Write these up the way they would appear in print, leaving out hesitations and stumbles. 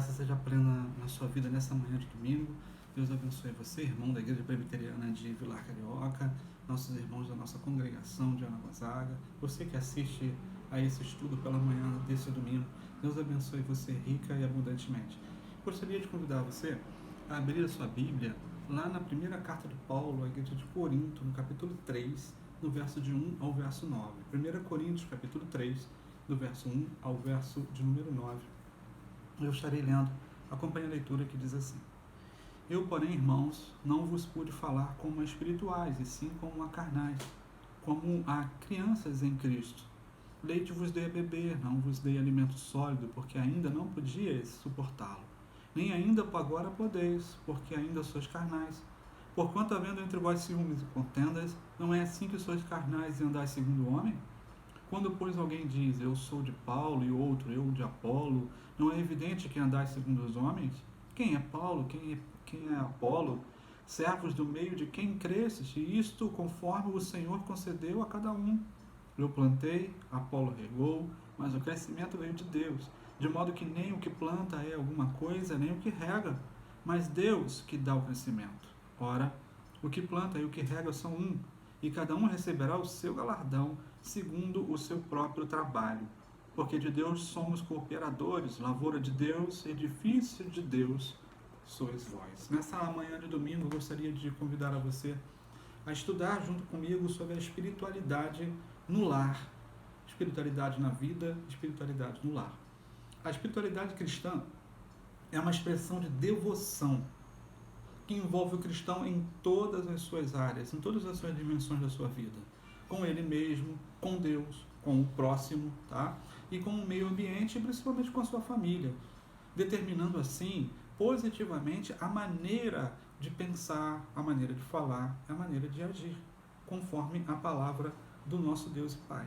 graça seja plena na sua vida nessa manhã de domingo. Deus abençoe você, irmão da Igreja Presbiteriana de Vilar Carioca, nossos irmãos da nossa congregação de Ana Gonzaga, você que assiste a esse estudo pela manhã desse domingo. Deus abençoe você rica e abundantemente. Gostaria de convidar você a abrir a sua Bíblia lá na primeira carta de Paulo à Igreja de Corinto, no capítulo 3, no verso de 1 ao verso 9. 1 Coríntios, capítulo 3, do verso 1 ao verso de número 9. Eu estarei lendo, acompanhe a leitura que diz assim: Eu, porém, irmãos, não vos pude falar como a espirituais, e sim como a carnais, como a crianças em Cristo. Leite vos dei a beber, não vos dei alimento sólido, porque ainda não podíeis suportá-lo. Nem ainda agora podeis, porque ainda sois carnais. Porquanto, havendo entre vós ciúmes e contendas, não é assim que sois carnais e andais segundo o homem? Quando, pois, alguém diz, eu sou de Paulo, e outro, eu de Apolo, não é evidente que andais segundo os homens? Quem é Paulo? Quem é Apolo? Servos do meio de quem cresces, e isto conforme o Senhor concedeu a cada um. Eu plantei, Apolo regou, mas o crescimento veio de Deus, de modo que nem o que planta é alguma coisa, nem o que rega, mas Deus que dá o crescimento. Ora, o que planta e o que rega são um, e cada um receberá o seu galardão, segundo o seu próprio trabalho. Porque de Deus somos cooperadores, lavoura de Deus, edifício de Deus sois vós. Nessa manhã de domingo, eu gostaria de convidar a você a estudar junto comigo sobre a espiritualidade no lar. Espiritualidade na vida, espiritualidade no lar. A espiritualidade cristã é uma expressão de devoção que envolve o cristão em todas as suas áreas, em todas as suas dimensões da sua vida. Com ele mesmo, com Deus, com o próximo, tá? E com o meio ambiente, e principalmente com a sua família, determinando assim positivamente a maneira de pensar, a maneira de falar, a maneira de agir, conforme a palavra do nosso Deus e Pai.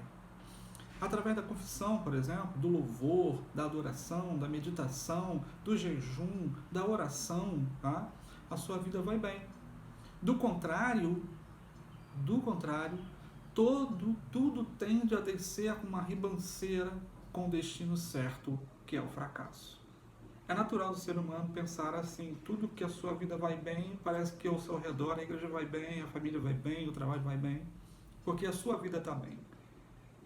Através da confissão, por exemplo, do louvor, da adoração, da meditação, do jejum, da oração, tá? A sua vida vai bem. Do contrário, tudo tende a descer com uma ribanceira com o destino certo, que é o fracasso. É natural do ser humano pensar assim: tudo que a sua vida vai bem, parece que ao seu redor a igreja vai bem, a família vai bem, o trabalho vai bem, porque a sua vida está bem.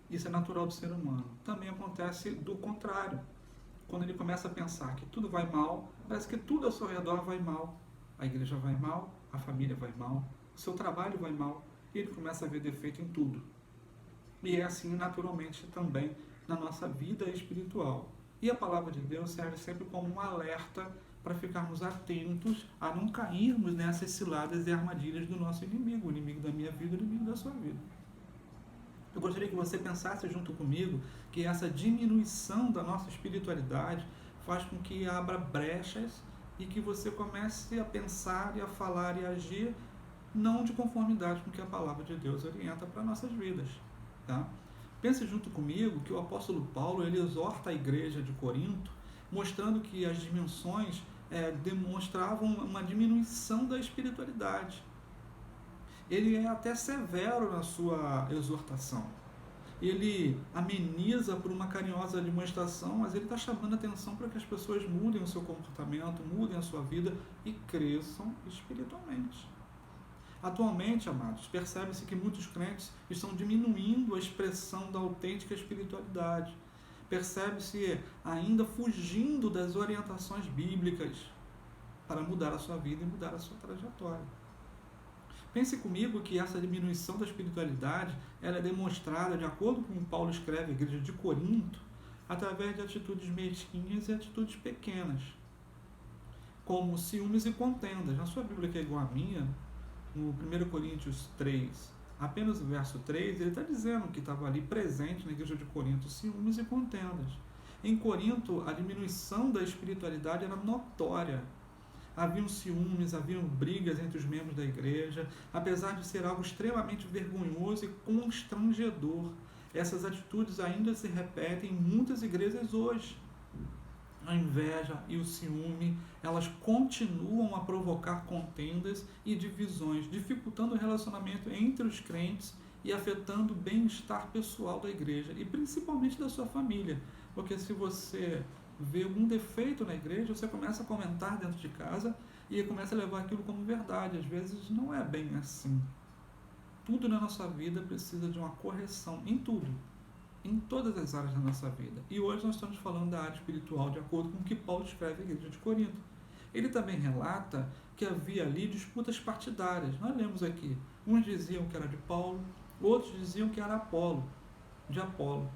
Isso é natural do ser humano. Também acontece do contrário. Quando ele começa a pensar que tudo vai mal, parece que tudo ao seu redor vai mal. A igreja vai mal, a família vai mal, o seu trabalho vai mal, e ele começa a ver defeito em tudo. E é assim naturalmente também na nossa vida espiritual. E a palavra de Deus serve sempre como um alerta para ficarmos atentos a não cairmos nessas ciladas e armadilhas do nosso inimigo, o inimigo da minha vida, o inimigo da sua vida. Eu gostaria que você pensasse junto comigo que essa diminuição da nossa espiritualidade faz com que abra brechas e que você comece a pensar e a falar e a agir não de conformidade com o que a palavra de Deus orienta para nossas vidas, tá? Pense junto comigo que o apóstolo Paulo ele exorta a igreja de Corinto, mostrando que as dimensões demonstravam uma diminuição da espiritualidade. Ele é até severo na sua exortação. Ele ameniza por uma carinhosa demonstração, mas ele está chamando a atenção para que as pessoas mudem o seu comportamento, mudem a sua vida e cresçam espiritualmente. Atualmente, amados, percebe-se que muitos crentes estão diminuindo a expressão da autêntica espiritualidade. Percebe-se ainda fugindo das orientações bíblicas para mudar a sua vida e mudar a sua trajetória. Pense comigo que essa diminuição da espiritualidade ela é demonstrada, de acordo com o que Paulo escreve à igreja de Corinto, através de atitudes mesquinhas e atitudes pequenas, como ciúmes e contendas. Na sua Bíblia, que é igual à minha, no 1 Coríntios 3, apenas o verso 3, ele está dizendo que estava ali presente na igreja de Corinto ciúmes e contendas. Em Corinto, a diminuição da espiritualidade era notória. Haviam ciúmes, haviam brigas entre os membros da igreja, apesar de ser algo extremamente vergonhoso e constrangedor. Essas atitudes ainda se repetem em muitas igrejas hoje. A inveja e o ciúme, elas continuam a provocar contendas e divisões, dificultando o relacionamento entre os crentes e afetando o bem-estar pessoal da igreja e principalmente da sua família. Porque se você vê algum defeito na igreja, você começa a comentar dentro de casa e começa a levar aquilo como verdade. Às vezes não é bem assim. Tudo na nossa vida precisa de uma correção, em tudo, em todas as áreas da nossa vida. E hoje nós estamos falando da área espiritual, de acordo com o que Paulo escreve à igreja de Corinto. Ele também relata que havia ali disputas partidárias. Nós lemos aqui, uns diziam que era de Paulo, outros diziam que era de Apolo,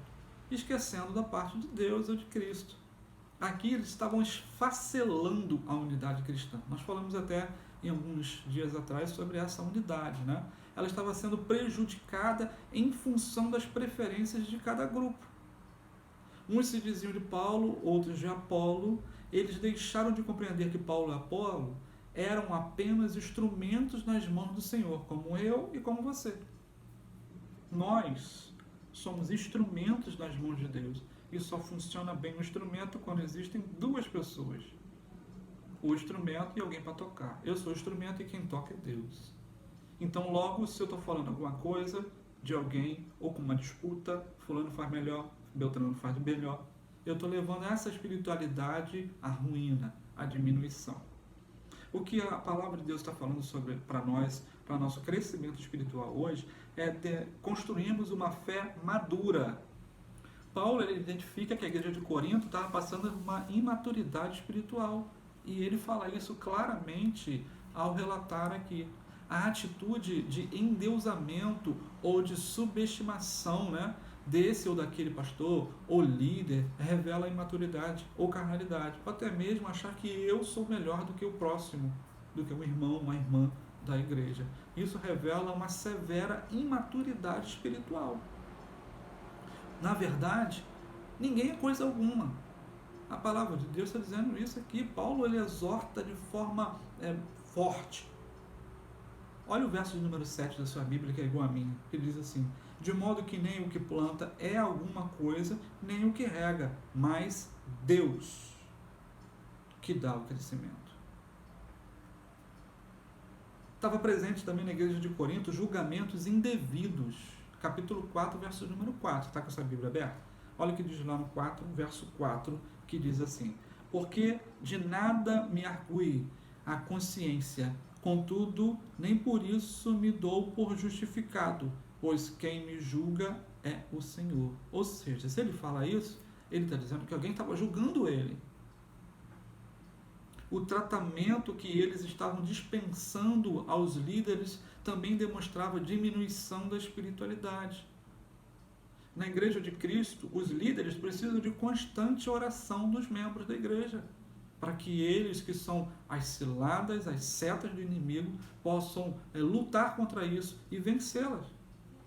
esquecendo da parte de Deus ou de Cristo. Aqui eles estavam esfacelando a unidade cristã. Nós falamos até em alguns dias atrás sobre essa unidade, né? Ela estava sendo prejudicada em função das preferências de cada grupo. Uns se diziam de Paulo, outros de Apolo. Eles deixaram de compreender que Paulo e Apolo eram apenas instrumentos nas mãos do Senhor, como eu e como você. Nós somos instrumentos nas mãos de Deus. E só funciona bem o instrumento quando existem duas pessoas. O instrumento e alguém para tocar. Eu sou o instrumento e quem toca é Deus. Então, logo, se eu estou falando alguma coisa de alguém, ou com uma disputa, fulano faz melhor, Beltrano faz melhor, eu estou levando essa espiritualidade à ruína, à diminuição. O que a palavra de Deus está falando para nós, para nosso crescimento espiritual hoje, é construirmos uma fé madura. Paulo ele identifica que a igreja de Corinto estava passando uma imaturidade espiritual. E ele fala isso claramente ao relatar aqui. A atitude de endeusamento ou de subestimação, né, desse ou daquele pastor ou líder revela a imaturidade ou carnalidade. Ou até mesmo achar que eu sou melhor do que o próximo, do que um irmão, uma irmã da igreja. Isso revela uma severa imaturidade espiritual. Na verdade, ninguém é coisa alguma. A palavra de Deus está dizendo isso aqui. Paulo ele exorta de forma forte. Olha o verso de número 7 da sua Bíblia, que é igual a mim. Ele diz assim: de modo que nem o que planta é alguma coisa, nem o que rega, mas Deus que dá o crescimento. Estava presente também na igreja de Corinto julgamentos indevidos. Capítulo 4, verso número 4. Está com essa Bíblia aberta? Olha o que diz lá no 4, verso 4, que diz assim: porque de nada me argui a consciência, contudo, nem por isso me dou por justificado, pois quem me julga é o Senhor. Ou seja, se ele fala isso, ele está dizendo que alguém estava julgando ele. O tratamento que eles estavam dispensando aos líderes também demonstrava diminuição da espiritualidade. Na igreja de Cristo, os líderes precisam de constante oração dos membros da igreja, para que eles, que são as ciladas, as setas do inimigo, possam lutar contra isso e vencê-las.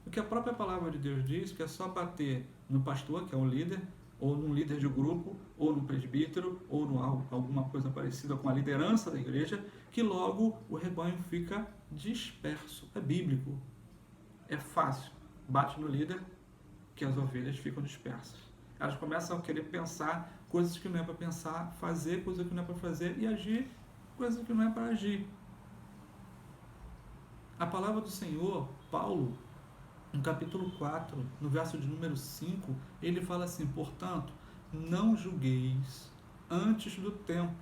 Porque a própria palavra de Deus diz que é só bater no pastor, que é o líder, ou num líder de grupo, ou no presbítero, ou no alguma coisa parecida com a liderança da igreja, que logo o rebanho fica disperso. É bíblico. É fácil. Bate no líder, que as ovelhas ficam dispersas. Elas começam a querer pensar coisas que não é para pensar, fazer coisas que não é para fazer e agir coisas que não é para agir. A palavra do Senhor, Paulo, no capítulo 4, no verso de número 5, ele fala assim: portanto, não julgueis antes do tempo,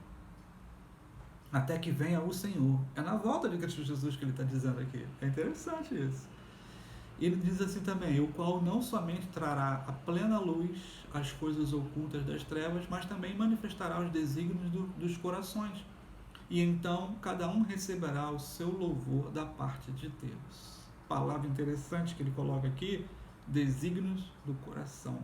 até que venha o Senhor. É na volta de Cristo Jesus que ele está dizendo aqui. É interessante isso. Ele diz assim também: o qual não somente trará a plena luz as coisas ocultas das trevas, mas também manifestará os desígnios dos corações. E então cada um receberá o seu louvor da parte de Deus. Palavra interessante que ele coloca aqui: desígnios do coração.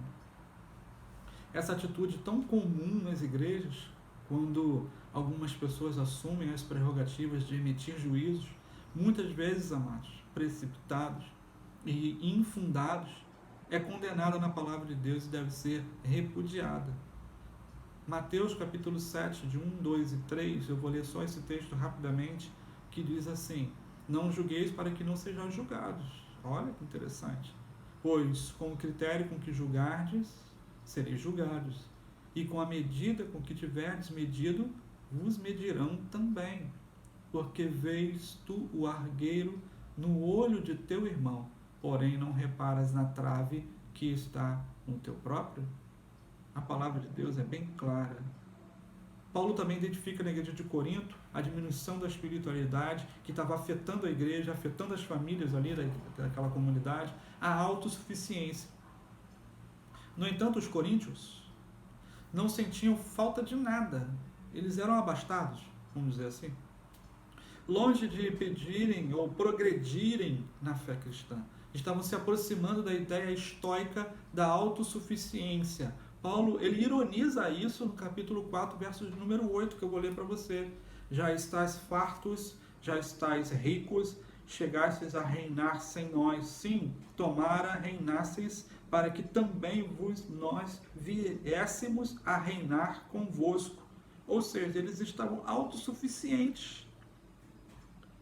Essa atitude tão comum nas igrejas, quando algumas pessoas assumem as prerrogativas de emitir juízos, muitas vezes, amados, precipitados e infundados, é condenada na palavra de Deus e deve ser repudiada. Mateus capítulo 7, de 1, 2 e 3, eu vou ler só esse texto rapidamente, que diz assim: não julgueis para que não sejam julgados. Olha que interessante. Pois com o critério com que julgardes, sereis julgados, e com a medida com que tiverdes medido, vos medirão também. Porque vês tu o argueiro no olho de teu irmão, porém não reparas na trave que está no teu próprio? A palavra de Deus é bem clara. Paulo também identifica na igreja de Corinto a diminuição da espiritualidade que estava afetando a igreja, afetando as famílias ali daquela comunidade, a autossuficiência. No entanto, os coríntios não sentiam falta de nada. Eles eram abastados, vamos dizer assim. Longe de pedirem ou progredirem na fé cristã, estavam se aproximando da ideia estoica da autossuficiência. Paulo, ele ironiza isso no capítulo 4, verso número 8, que eu vou ler para você. Já estáis fartos, já estáis ricos, chegastes a reinar sem nós. Sim, tomara reinasseis, para que também nós viéssemos a reinar convosco. Ou seja, eles estavam autossuficientes.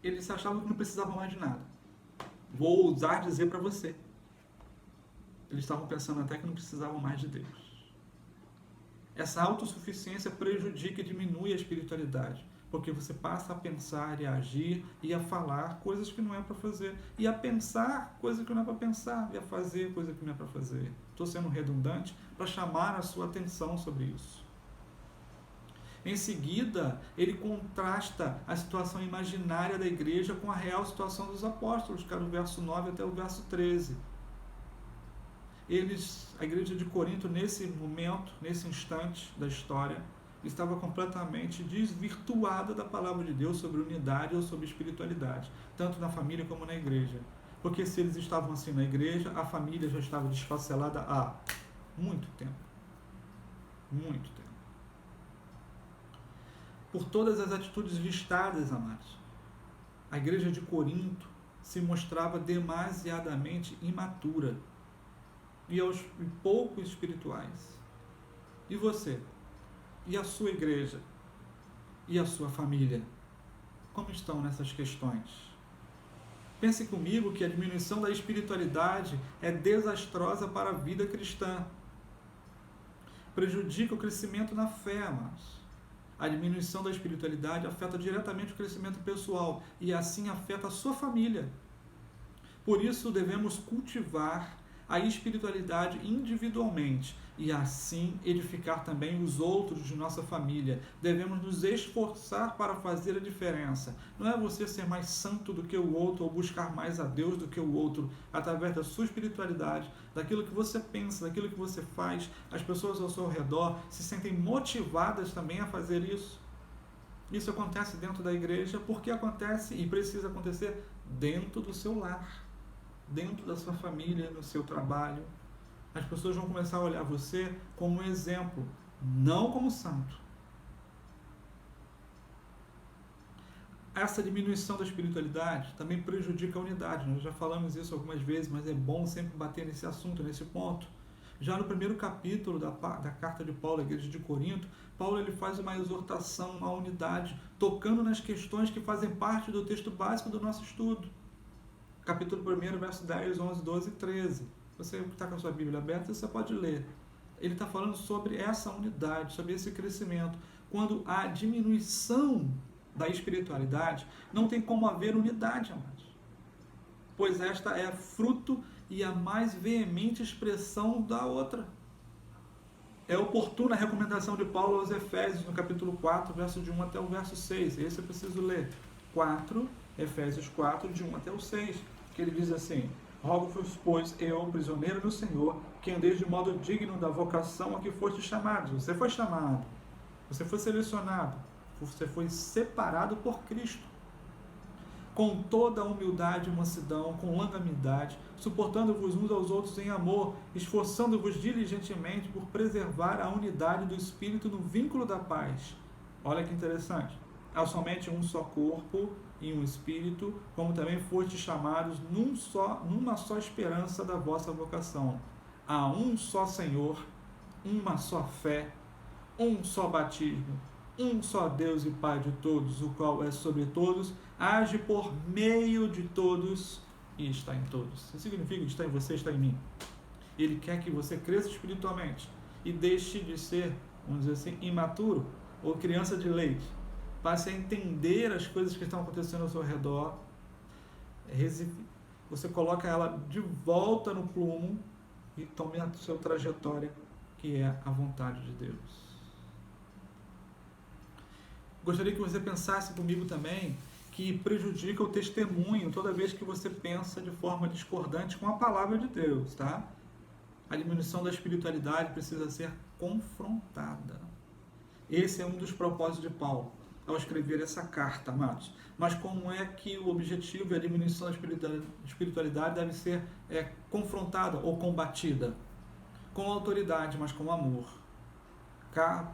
Eles achavam que não precisavam mais de nada. Vou ousar dizer para você. Eles estavam pensando até que não precisavam mais de Deus. Essa autossuficiência prejudica e diminui a espiritualidade, porque você passa a pensar e a agir e a falar coisas que não é para fazer, e a pensar coisas que não é para pensar, e a fazer coisas que não é para fazer. Estou sendo redundante para chamar a sua atenção sobre isso. Em seguida, ele contrasta a situação imaginária da igreja com a real situação dos apóstolos, que é do verso 9 até o verso 13. A igreja de Corinto, nesse momento, nesse instante da história, estava completamente desvirtuada da palavra de Deus sobre unidade ou sobre espiritualidade, tanto na família como na igreja. Porque se eles estavam assim na igreja, a família já estava desfacelada há muito tempo. Muito tempo. Por todas as atitudes listadas, amados, a igreja de Corinto se mostrava demasiadamente imatura e pouco espirituais. E você? E a sua igreja? E a sua família? Como estão nessas questões? Pense comigo que a diminuição da espiritualidade é desastrosa para a vida cristã. Prejudica o crescimento na fé, amados. A diminuição da espiritualidade afeta diretamente o crescimento pessoal e assim afeta a sua família. Por isso devemos cultivar a espiritualidade individualmente e assim edificar também os outros de nossa família. Devemos nos esforçar para fazer a diferença. Não é você ser mais santo do que o outro ou buscar mais a Deus do que o outro. Através da sua espiritualidade, daquilo que você pensa, daquilo que você faz, as pessoas ao seu redor se sentem motivadas também a fazer isso. Isso acontece dentro da igreja porque acontece e precisa acontecer dentro do seu lar, dentro da sua família, no seu trabalho. As pessoas vão começar a olhar você como um exemplo, não como santo. Essa diminuição da espiritualidade também prejudica a unidade. Nós já falamos isso algumas vezes, mas é bom sempre bater nesse assunto, nesse ponto. Já no primeiro capítulo da carta de Paulo à igreja de Corinto, Paulo ele faz uma exortação à unidade, tocando nas questões que fazem parte do texto básico do nosso estudo. Capítulo 1, verso 10, 11, 12 e 13. Você que está com a sua Bíblia aberta, você pode ler. Ele está falando sobre essa unidade, sobre esse crescimento. Quando há diminuição da espiritualidade, não tem como haver unidade, amados. Pois esta é fruto e a mais veemente expressão da outra. É oportuna a recomendação de Paulo aos Efésios, no capítulo 4, verso de 1 até o verso 6. Esse eu preciso ler. 4, Efésios 4, de 1 até o 6. Que ele diz assim: rogo-vos, pois, eu, prisioneiro do Senhor, que andeis de modo digno da vocação a que foste chamados. Você foi chamado, você foi selecionado, você foi separado por Cristo. Com toda a humildade e mansidão, com longanimidade, suportando-vos uns aos outros em amor, esforçando-vos diligentemente por preservar a unidade do Espírito no vínculo da paz. Olha que interessante. Há somente um só corpo e um Espírito, como também fostes chamados numa só esperança da vossa vocação. Há um só Senhor, uma só fé, um só batismo, um só Deus e Pai de todos, o qual é sobre todos, age por meio de todos e está em todos. Isso significa que está em você, está em mim. Ele quer que você cresça espiritualmente e deixe de ser, vamos dizer assim, imaturo ou criança de leite. Passe a entender as coisas que estão acontecendo ao seu redor. você coloca ela de volta no plumo e tome a sua trajetória, que é a vontade de Deus. Gostaria que você pensasse comigo também que prejudica o testemunho toda vez que você pensa de forma discordante com a palavra de Deus, tá? A diminuição da espiritualidade precisa ser confrontada. Esse é um dos propósitos de Paulo ao escrever essa carta, amados. Mas como é que o objetivo e a diminuição da espiritualidade deve ser confrontada ou combatida? Com autoridade, mas com amor.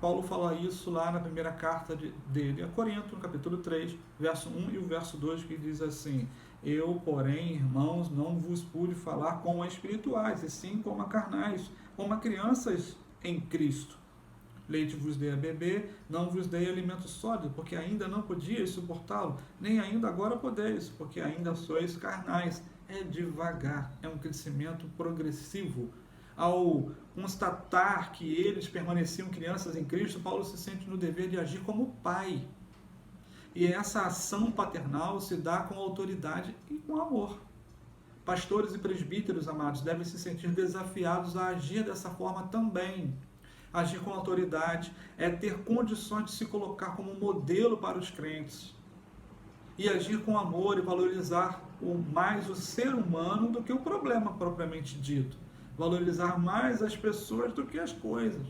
Paulo fala isso lá na primeira carta dele a Corinto, no capítulo 3, verso 1 e o verso 2, que diz assim: eu, porém, irmãos, não vos pude falar como a espirituais, e sim como a carnais, como a crianças em Cristo. Leite vos dei a beber, não vos dei alimento sólido, porque ainda não podíeis suportá-lo, nem ainda agora podeis, porque ainda sois carnais. É devagar, é um crescimento progressivo. Ao constatar que eles permaneciam crianças em Cristo, Paulo se sente no dever de agir como pai. E essa ação paternal se dá com autoridade e com amor. Pastores e presbíteros, amados, devem se sentir desafiados a agir dessa forma também. Agir com autoridade é ter condições de se colocar como modelo para os crentes. E agir com amor e valorizar mais o ser humano do que o problema propriamente dito. Valorizar mais as pessoas do que as coisas.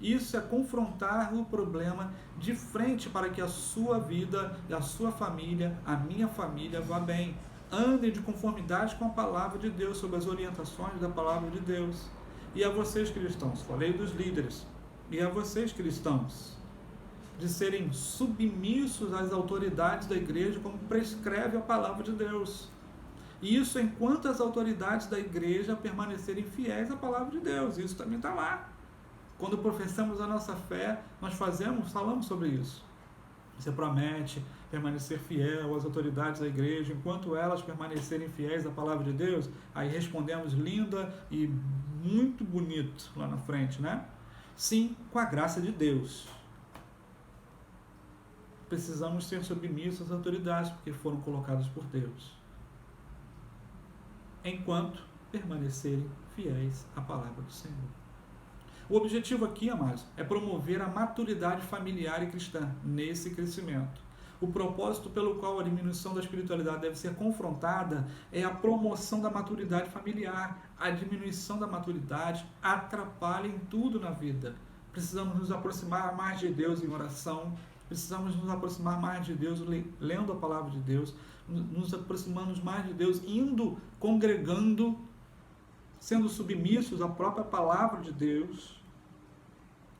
Isso é confrontar o problema de frente para que a sua vida, a sua família, a minha família vá bem. Andem de conformidade com a palavra de Deus, sob as orientações da palavra de Deus. E a vocês cristãos, falei dos líderes, e a vocês cristãos, de serem submissos às autoridades da igreja, como prescreve a palavra de Deus. E isso enquanto as autoridades da igreja permanecerem fiéis à palavra de Deus. Isso também está lá. Quando professamos a nossa fé, nós falamos sobre isso. Você promete permanecer fiel às autoridades da igreja, enquanto elas permanecerem fiéis à palavra de Deus. Aí respondemos linda e muito bonito lá na frente, né? Sim, com a graça de Deus. Precisamos ser submissos às autoridades, porque foram colocadas por Deus. Enquanto permanecerem fiéis à palavra do Senhor. O objetivo aqui, amados, é promover a maturidade familiar e cristã nesse crescimento. O propósito pelo qual a diminuição da espiritualidade deve ser confrontada é a promoção da maturidade familiar. A diminuição da maturidade atrapalha em tudo na vida. Precisamos nos aproximar mais de Deus em oração, precisamos nos aproximar mais de Deus lendo a palavra de Deus, nos aproximando mais de Deus, indo, congregando, sendo submissos à própria palavra de Deus.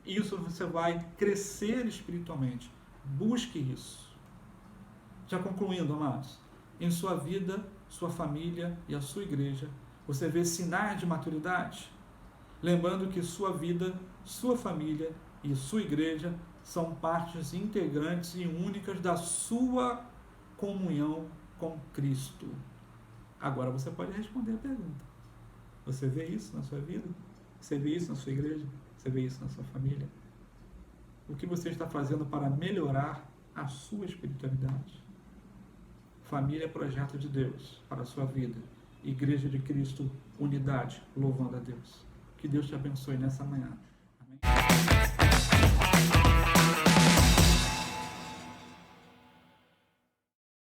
Isso você vai crescer espiritualmente. Busque isso. Já concluindo, amados, em sua vida, sua família e a sua igreja, você vê sinais de maturidade? Lembrando que sua vida, sua família e sua igreja são partes integrantes e únicas da sua comunhão com Cristo. Agora você pode responder a pergunta. Você vê isso na sua vida? Você vê isso na sua igreja? Você vê isso na sua família? O que você está fazendo para melhorar a sua espiritualidade? Família é projeto de Deus para a sua vida. Igreja de Cristo, unidade, louvando a Deus. Que Deus te abençoe nessa manhã. Amém?